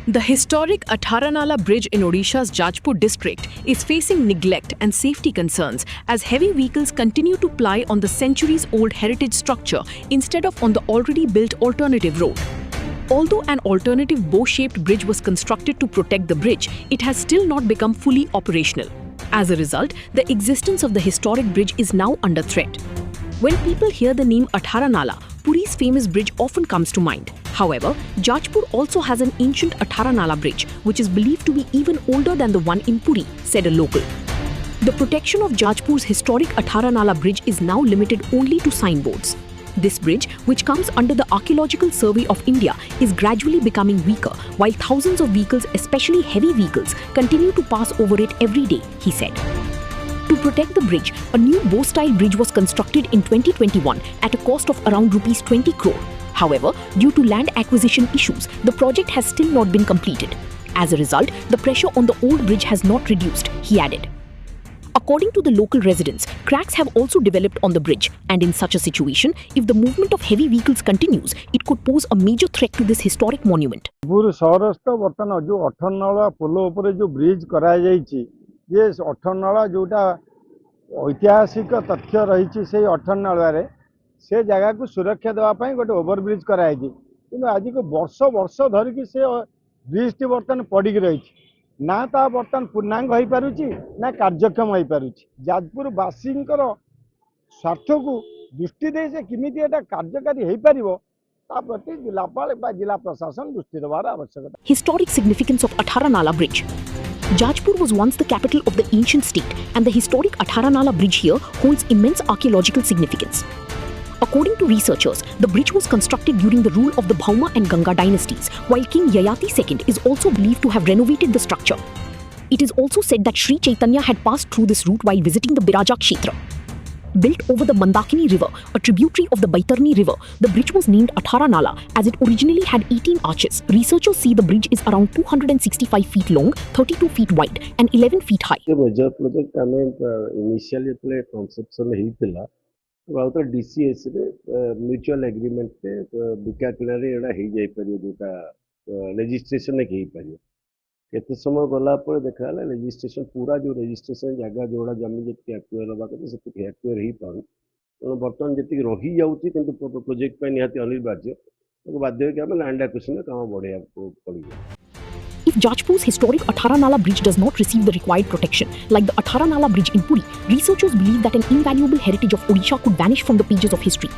The historic Atharanala Bridge in Odisha's Jajpur district is facing neglect and safety concerns as heavy vehicles continue to ply on the centuries-old heritage structure instead of on the already built alternative road. Although an alternative bow-shaped bridge was constructed to protect the bridge, it has still not become fully operational. As a result, the existence of the historic bridge is now under threat. When people hear the name Atharanala, Puri's famous bridge often comes to mind. However, Jajpur also has an ancient Atharanala bridge, which is believed to be even older than the one in Puri, said a local. The protection of Jajpur's historic Atharanala bridge is now limited only to signboards. This bridge, which comes under the Archaeological Survey of India, is gradually becoming weaker, while thousands of vehicles, especially heavy vehicles, continue to pass over it every day, he said. To protect the bridge, a new bow-style bridge was constructed in 2021 at a cost of around Rs 20 crore. However, due to land acquisition issues, the project has still not been completed. As a result, the pressure on the old bridge has not reduced, he added. According to the local residents, cracks have also developed on the bridge, and in such a situation, if the movement of heavy vehicles continues, it could pose a major threat to this historic monument. ये अठरनला जोटा ऐतिहासिक तथ्य रही से अठरनल से जगह को सुरक्षा देवाई गोटे ओवरब्रिज कराई कि आज को वर्ष वर्ष धरिकी से ब्रिज टी बर्तमान पड़ी रही ना ता बर्तमान पूर्णांग हो पारुची ना कार्यक्षम हो पारुची जाजपुर वासी स्वार्थ को दृष्टि दे से किमिति एटा कार्यकारी हो पारिबो ता प्रति जिलापाल बा जिला प्रशासन दृष्टि देवार आवश्यकता. Historic significance of Atharanala Bridge. Jajpur was once the capital of the ancient state, and the historic Atharanala Bridge here holds immense archaeological significance. According to researchers, the bridge was constructed during the rule of the Bhauma and Ganga dynasties, while King Yayati II is also believed to have renovated the structure. It is also said that Sri Chaitanya had passed through this route while visiting the Biraja Kshetra. Built over the Mandakini River, a tributary of the Baitarni River, the bridge was named Atharanala as it originally had 18 arches. Researchers see the bridge is around 265 feet long, 32 feet wide and 11 feet high. The major project initially conception about the DCS mutual agreement bicatenary registration केते समय गला पर देखा registration पूरा जो registration जगह जोड़ा जमी जी एक्वायर रहा से एक्वायर ही पाऊँ तेणु बर्तमान जी रही जाऊँगी कि प्रोजेक्ट निहाती अनिवार्य बाध्य कि लैंड एक्विजिशन काम बढ़िया पड़ेगा. If Jajpur's historic Atharanala bridge does not receive the required protection, like the Atharanala bridge in Puri, researchers believe that an invaluable heritage of Odisha could vanish from the pages of history.